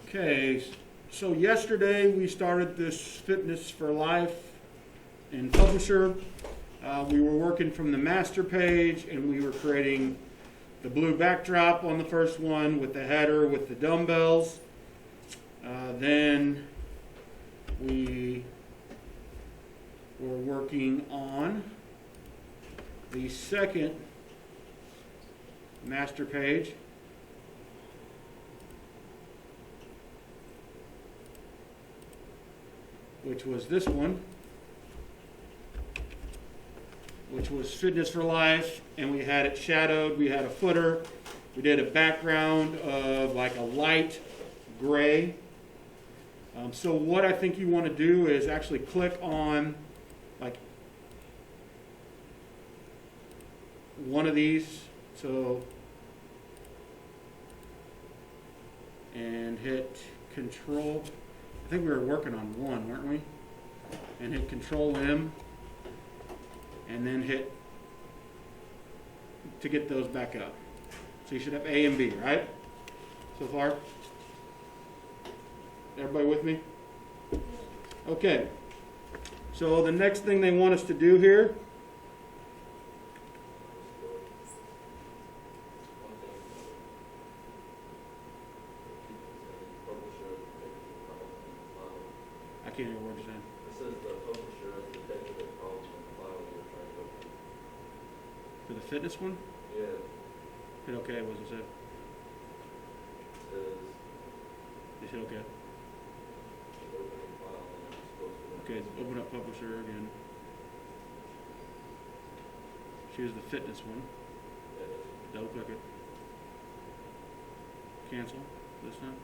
Okay, so yesterday we started this Fitness for Life in Publisher. We were working from the master page and we were creating the blue backdrop on the first one with the header with the dumbbells. Then we were working on the second master page. Which was this one, which was Fitness for Life, and we had it shadowed. We had a footer. We did a background of like a light gray. So what I think you want to do is actually click on like one of these, and hit Control. I think we were working on one, weren't we? And hit Control M, and then hit to get those back up. So you should have A and B, right? So far? Everybody with me? Okay. So the next thing they want us to do here I can't hear what you're saying. It says the publisher has the technical problems with the file you're trying to open. For the fitness one? Yeah, Hit OK, what does it say? it says Just hit OK. opening file and you're supposed to. Okay, open up Publisher again. Choose the fitness one. Yeah, that's- Double click it. Cancel this time.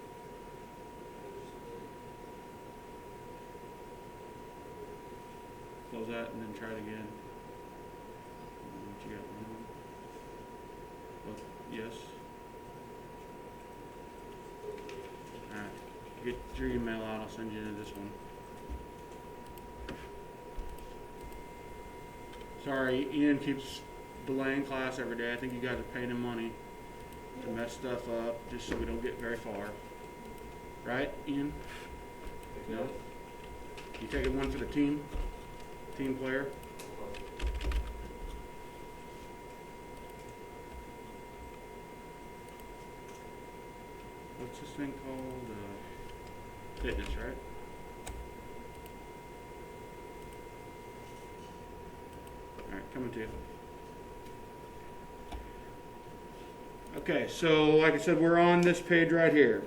Close that and then try it again. What you got? Oh, yes. Alright. Get your email out, I'll send you to this one. Sorry, Ian keeps delaying class every day. I think you guys are paying him money to mess stuff up just so we don't get very far. Right, Ian? No? You taking one for the team? Team player? What's this thing called? Fitness, right? Alright, coming to you. Okay, so like I said, we're on this page right here.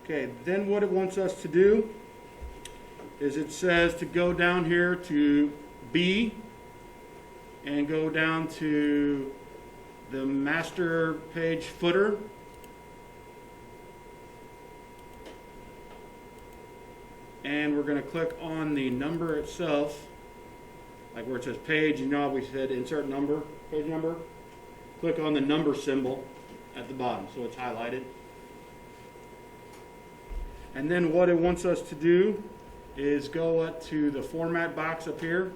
Okay, then what it wants us to do is it says to go down here to B and go down to the master page footer. And we're going to click on the number itself, like where it says page, you know how we said insert number, page number? Click on the number symbol at the bottom so it's highlighted. And then what it wants us to do is go up to the format box up here.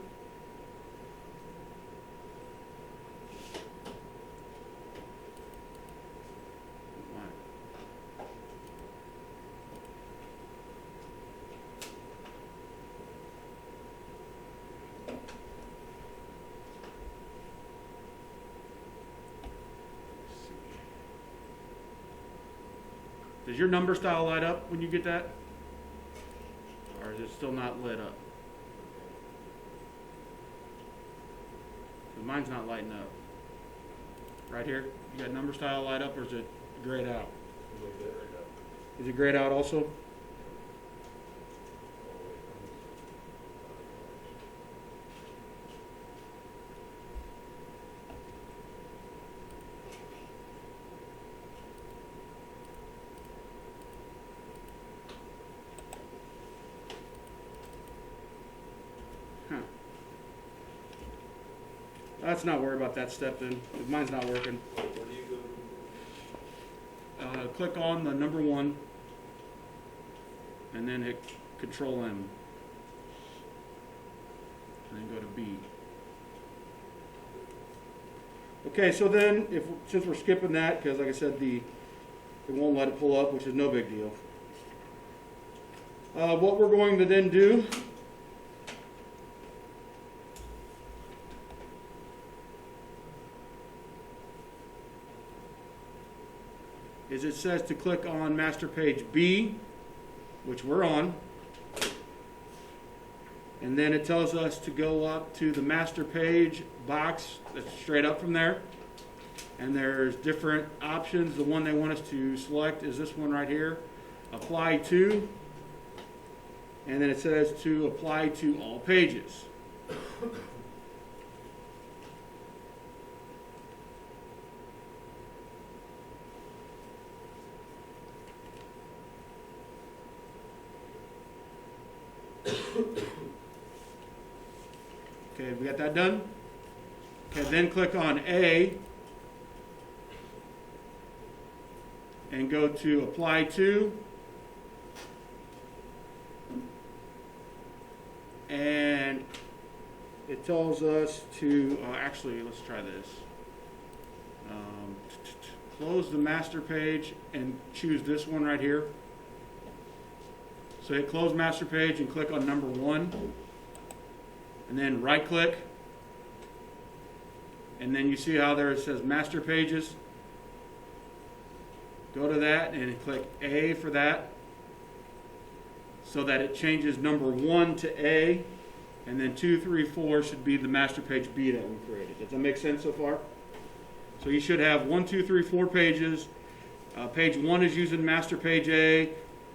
Does your number style light up when you get that? Or is it still not lit up? 'Cause mine's not lighting up. Right here? You got number style light up or is it grayed out? It's like that right now. Is it grayed out also? Huh. Let's not worry about that step then. 'Cause mine's not working. Where do you go? Click on the number one and then hit Control M. And then go to B. Okay, so then, since we're skipping that, because like I said, it won't let it pull up, which is no big deal. What we're going to then do is it says to click on master page B, which we're on, and then it tells us to go up to the master page box that's straight up from there, and there's different options. The one they want us to select is this one right here, apply to, and then it says to apply to all pages. Okay, we got that done? Okay, then click on A and go to apply to, and it tells us to, actually, let's try this. Close the master page and choose this one right here. So hit close master page and click on number 1, and then right click, and then you see how there it says master pages. Go to that and click A for that, so that it changes number 1 to A, and then 2, 3, 4 should be the master page B that we created. Does that make sense so far? So you should have 1, 2, 3, 4 pages. Page 1 is using master page A.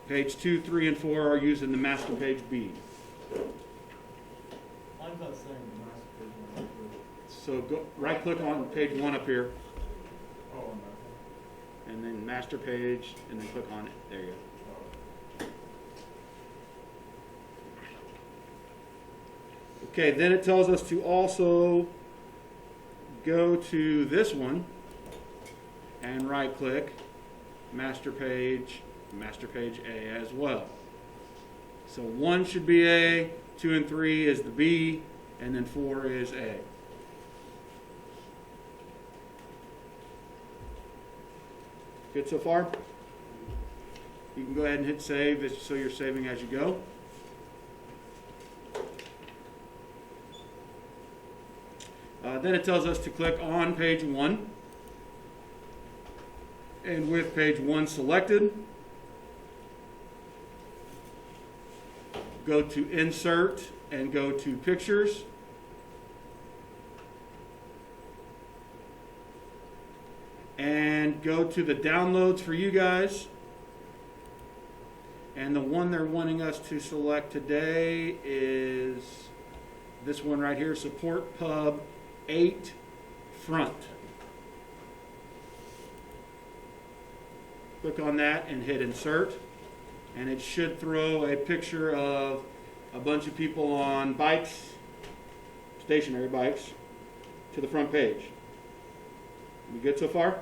Page 2, 3, and 4 are using the master page B. Mine's not saying the master page one. So go right click on page 1 up here, Oh, on that and then master page, and then click on it. There you go. Okay, then it tells us to also go to this one and right click master page A as well. So 1 should be A, 2 and 3 is the B, and then 4 is A. Good so far? You can go ahead and hit save so you're saving as you go. Then it tells us to click on page 1. And with page 1 selected, go to Insert and go to Pictures. And go to the downloads for you guys. And the one they're wanting us to select today is this one right here, Support Pub 8 Front. Click on that and hit Insert, and it should throw a picture of a bunch of people on bikes, stationary bikes, to the front page. We good so far?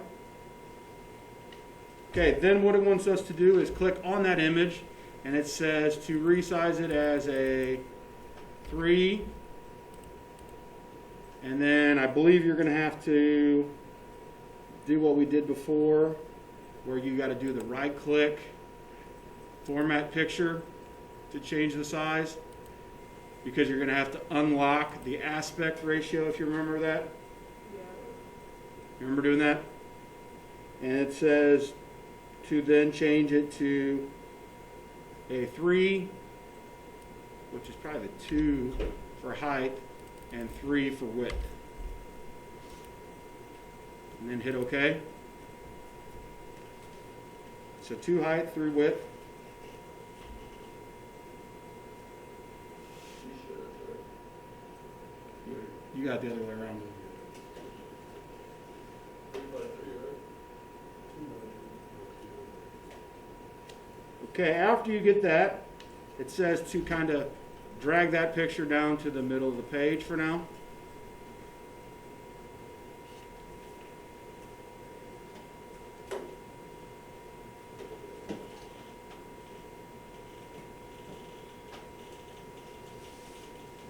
Okay, then what it wants us to do is click on that image, and it says to resize it as a 3, and then I believe you're going to have to do what we did before, where you got to do the right click, format picture to change the size, because you're going to have to unlock the aspect ratio, if you remember that. Yeah. You remember doing that? And it says to then change it to a 3, which is probably the 2 for height, and 3 for width. And then hit OK. So 2 height, 3 width. You sure that's right? You got the other way around. 3 by 3, right? Okay, after you get that, it says to kind of drag that picture down to the middle of the page for now.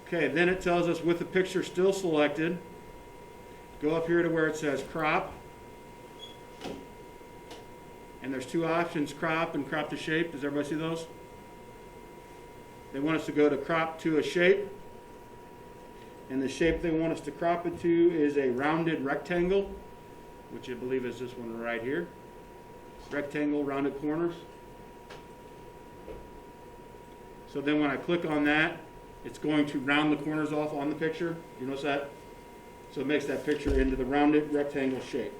Okay, then it tells us with the picture still selected, go up here to where it says crop. And there's two options, crop and crop to shape. Does everybody see those? They want us to go to crop to a shape. And the shape they want us to crop it to is a rounded rectangle, which I believe is this one right here. Rectangle, rounded corners. So then when I click on that, it's going to round the corners off on the picture. You notice that? So it makes that picture into the rounded rectangle shape.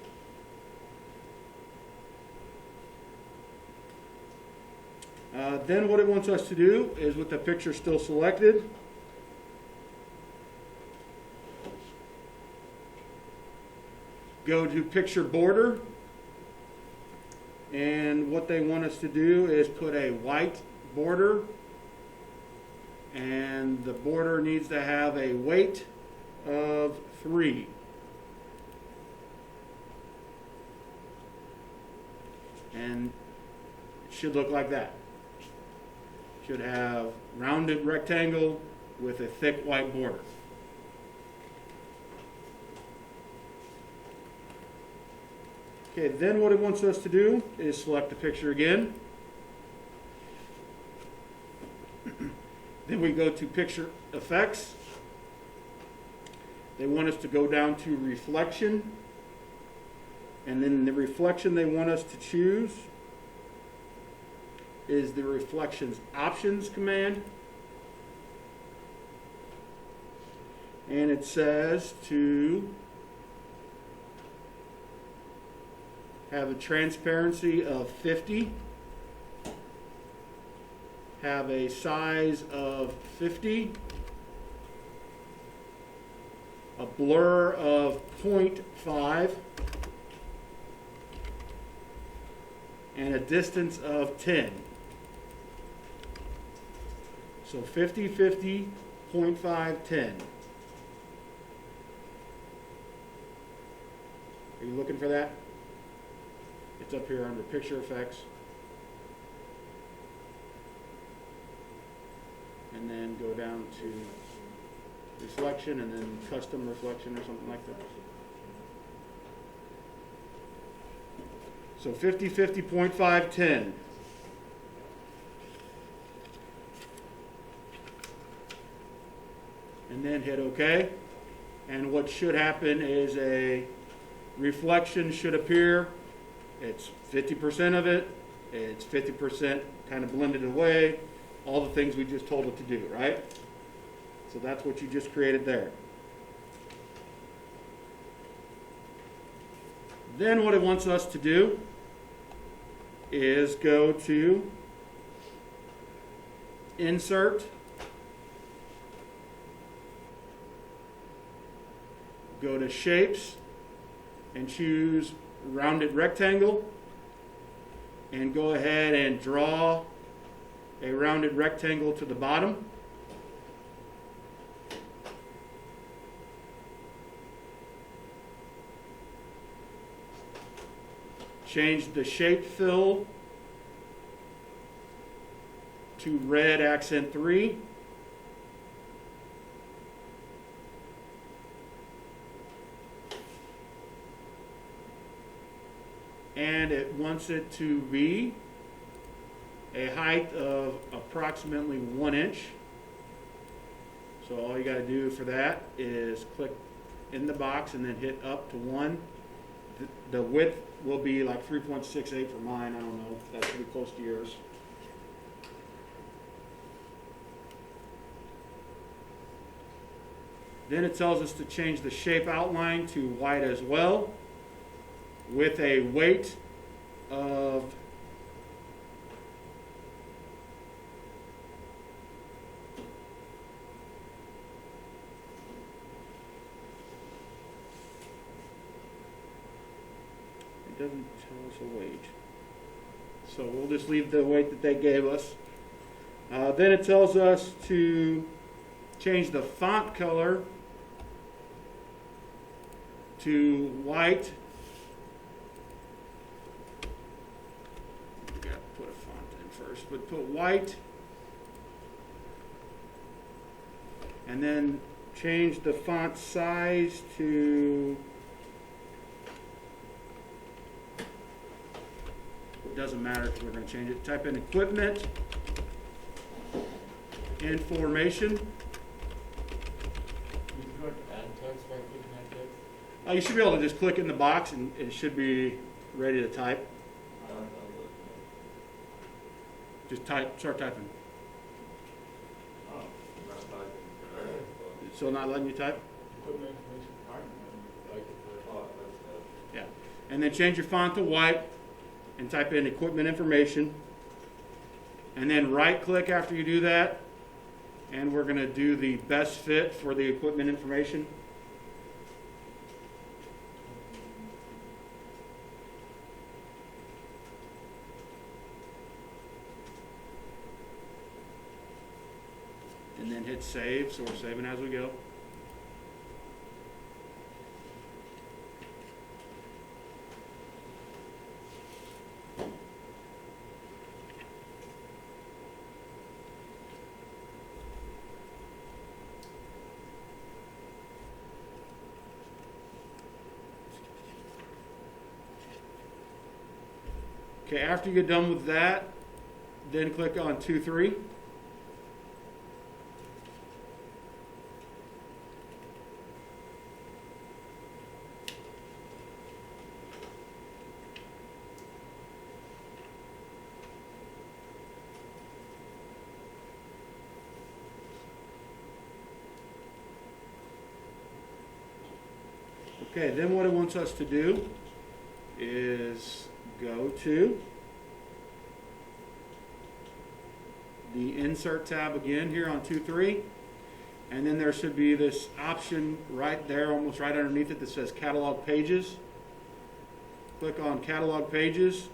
Then what it wants us to do is, with the picture still selected, go to picture border, and what they want us to do is put a white border, and the border needs to have a weight of 3. And it should look like that. Should have rounded rectangle with a thick white border. Okay, then what it wants us to do is select the picture again. Then we go to picture effects. They want us to go down to reflection. And then the reflection they want us to choose is the reflections options command. And it says to have a transparency of 50, have a size of 50, a blur of 0.5, and a distance of 10. So 50, 50, 0.5, 10. Are you looking for that? It's up here under picture effects. And then go down to reflection and then custom reflection or something like that. So 50, 50, 0.5, 10. And then hit OK. And what should happen is a reflection should appear. It's 50% of it. It's 50% kind of blended away. All the things we just told it to do, right? So that's what you just created there. Then what it wants us to do is go to Insert, go to Shapes, and choose Rounded Rectangle, and go ahead and draw a rounded rectangle to the bottom. Change the shape fill to red accent 3. And it wants it to be a height of approximately 1 inch. So all you got to do for that is click in the box and then hit up to 1. The width will be like 3.68 for mine. I don't know. That's pretty close to yours. Then it tells us to change the shape outline to white as well, with a weight of it doesn't tell us a weight. So we'll just leave the weight that they gave us. Then it tells us to change the font color to white. We got to put a font in first, but put white. And then change the font size to doesn't matter because we're going to change it. Type in equipment information. You click add text by clicking that text? You should be able to just click in the box and it should be ready to type. Just start typing. Oh, Not typing. Still not letting you type? equipment information, I can like it for. Oh, that's Yeah. And then change your font to white and type in equipment information. And then right click after you do that. And we're going to do the best fit for the equipment information. And then hit save, so we're saving as we go. Okay, after you get done with that, then click on 2-3. Okay, then what it wants us to do is go to the Insert tab again here on 2-3, and then there should be this option right there, almost right underneath it, that says Catalog Pages. Click on Catalog Pages.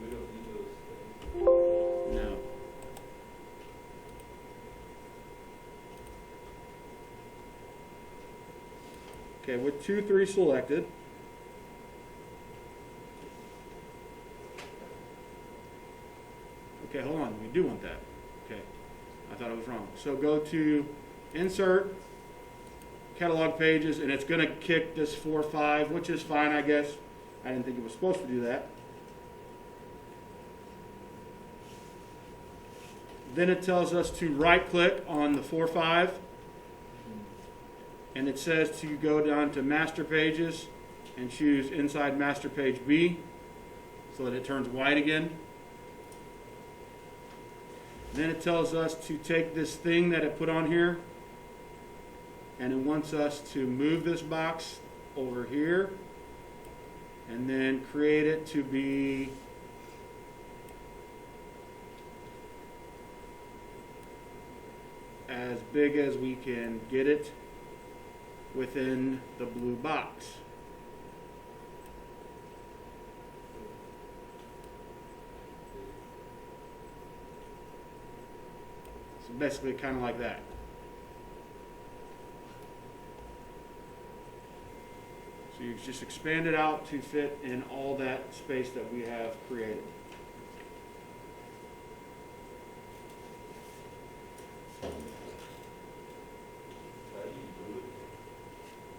We don't need those things. No. Okay, with 2-3 selected, okay, hold on, we do want that. Okay, I thought I was wrong. So go to Insert, Catalog Pages, and it's going to kick this 4-5, which is fine, I guess. I didn't think it was supposed to do that. Then it tells us to right-click on the 4-5, and it says to go down to Master Pages and choose Inside Master Page B so that it turns white again. Then it tells us to take this thing that it put on here, and it wants us to move this box over here and then create it to be as big as we can get it within the blue box. So basically kind of like that. So you just expand it out to fit in all that space that we have created. How do you do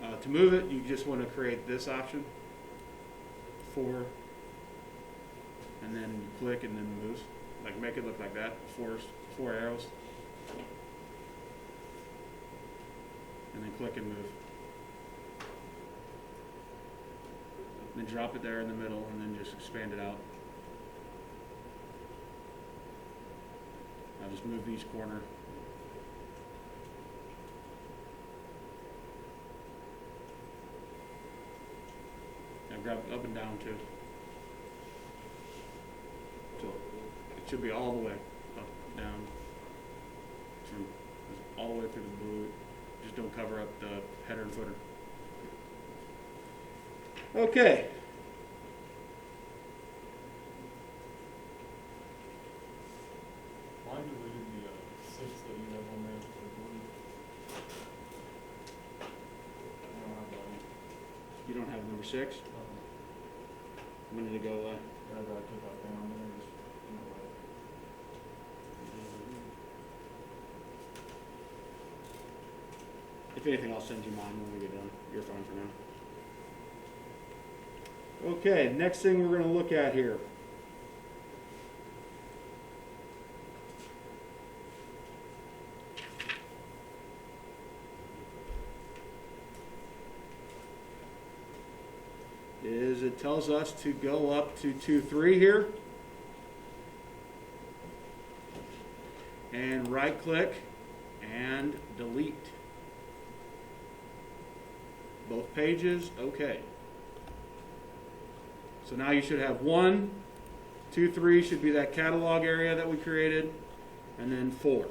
it? To move it, you just want to create this option, 4, and then you click and then it moves. Like make it look like that, four arrows. And then click and move. Then drop it there in the middle and then just expand it out. I'll just move each corner. Now grab up and down too. So it should be all the way up, down, from all the way through the blue. Just don't cover up the header and footer. Okay. Mine deleted the 6 that you have on there for blue. I don't have that one. You don't have number 6? When did it go away? Yeah, I got took out down there, just, you know, like, If anything, I'll send you mine when we get done. You're fine for now. Okay, next thing we're gonna look at here. Is it tells us to go up to 2.3 here. And right click and delete. Both pages, okay. So now you should have 1, 2, 3 should be that catalog area that we created, and then 4.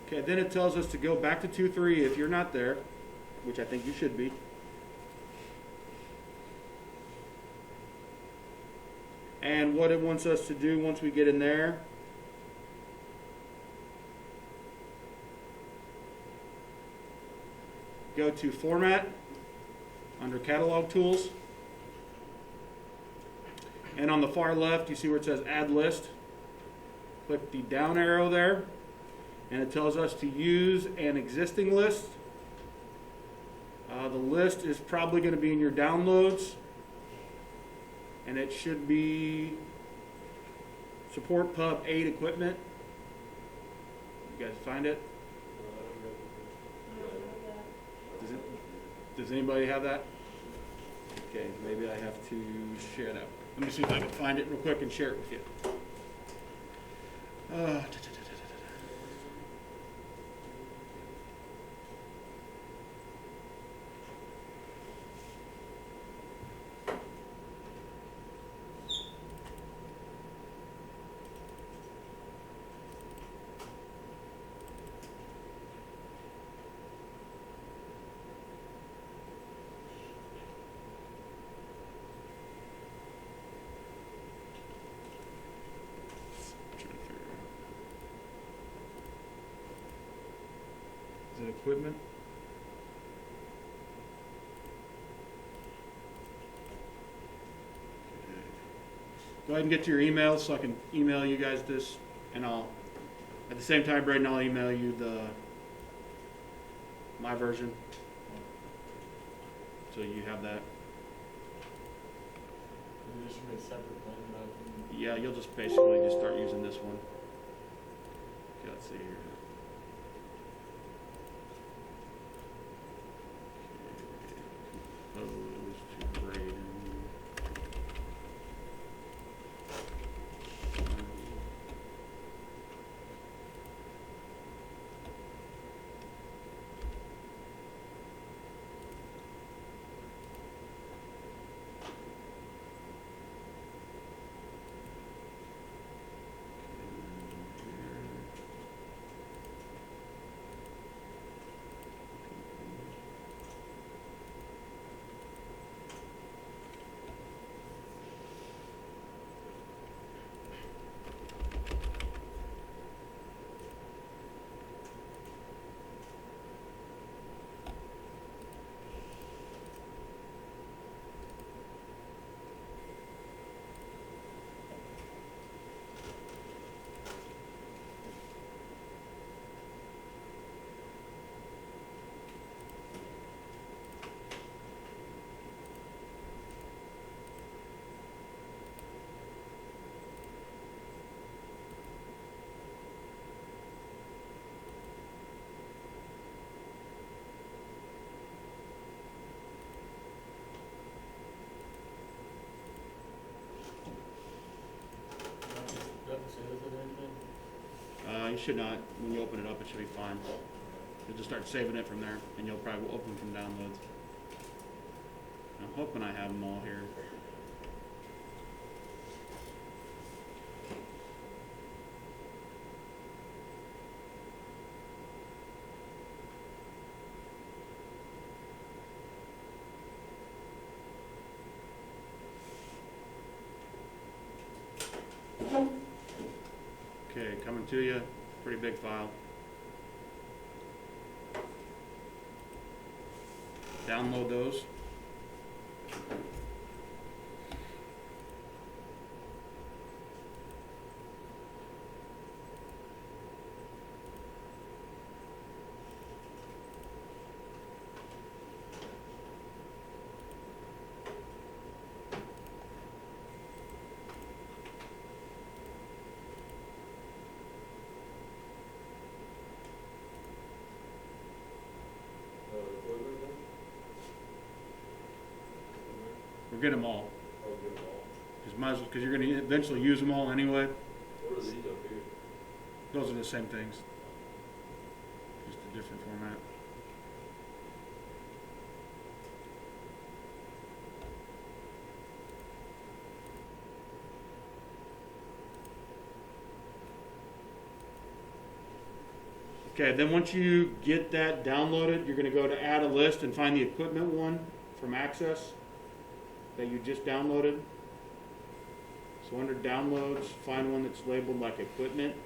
Okay, then it tells us to go back to 2.3 if you're not there, which I think you should be. And what it wants us to do once we get in there, go to Format, under Catalog Tools, and on the far left you see where it says Add List. Click the down arrow there, and it tells us to use an existing list. The list is probably going to be in your downloads, and it should be Support Pub 8 equipment. You guys find it? Does anybody have that? Okay, maybe I have to share that. Let me see if I can find it real quick and share it with you. Is it equipment? Go ahead and get to your email so I can email you guys this, and I'll, at the same time, Braden, I'll email you my version, so you have that. this should be a separate plan, but I can. Yeah, you'll just basically just start using this one. Okay, let's see here. Compose to Braden. Doesn't say is it anything? You should not. When you open it up, it should be fine. You'll just start saving it from there, and you'll probably open from downloads. I'm hoping I have them all here. coming to you. Pretty big file. Download those. Equipment then? We'll get them all. Oh, get them all. Because you're going to eventually use them all anyway. What are these up here? Those are the same things. Just a different format. Okay, then once you get that downloaded, you're going to go to add a list and find the equipment one from Access that you just downloaded. So under downloads, find one that's labeled like equipment.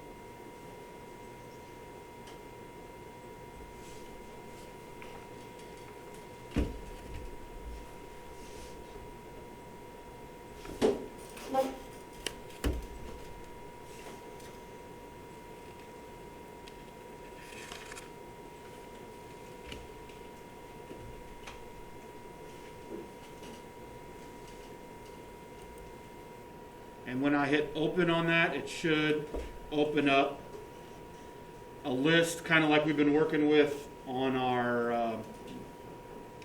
And when I hit open on that, it should open up a list, kind of like we've been working with on our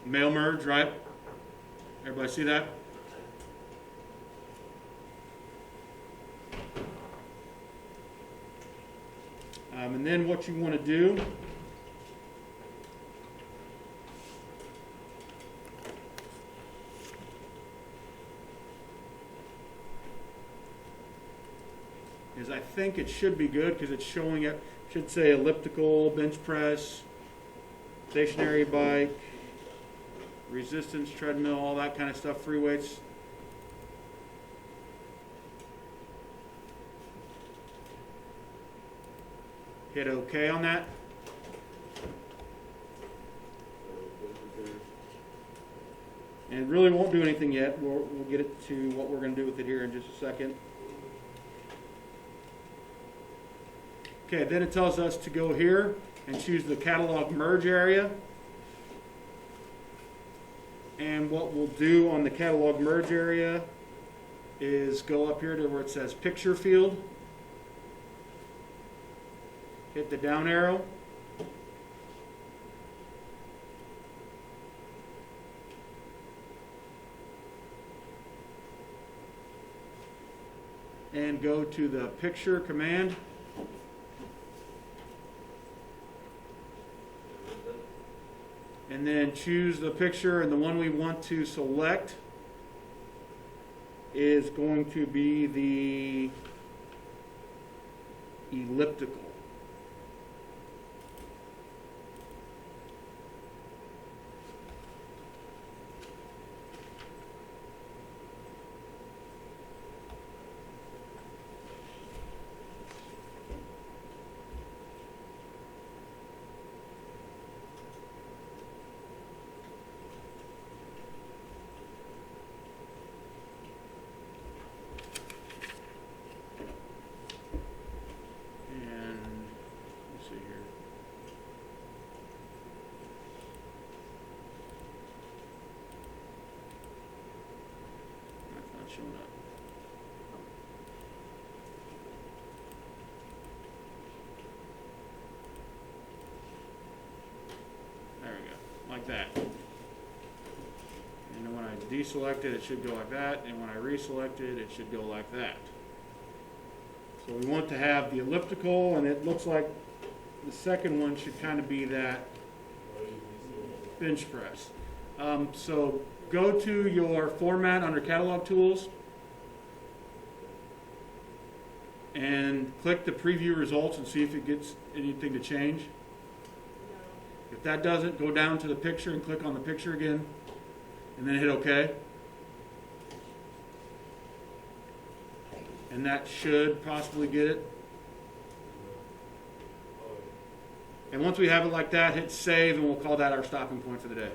mail merge, right? Everybody see that? And then what you want to do is, I think it should be good because it's showing it, should say elliptical, bench press, stationary bike, resistance, treadmill, all that kind of stuff, free weights. Hit OK on that. And it really won't do anything yet. We'll get it to what we're going to do with it here in just a second. Okay, then it tells us to go here and choose the catalog merge area. And what we'll do on the catalog merge area is go up here to where it says picture field. Hit the down arrow. And go to the picture command. And then choose the picture, and the one we want to select is going to be the elliptical. Showing up. There we go, like that. And then when I deselect it, it should go like that, and when I reselect it, it should go like that. So we want to have the elliptical, and it looks like the second one should kind of be that bench press. So go to your format under catalog tools and click the preview results and see if it gets anything to change. If that doesn't, go down to the picture and click on the picture again and then hit OK. And that should possibly get it. And once we have it like that, hit save, and we'll call that our stopping point for the day.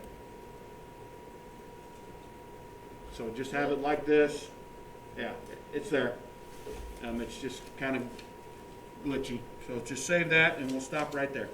So just have it like this. Yeah, it's there. It's just kind of glitchy. So just save that, and we'll stop right there.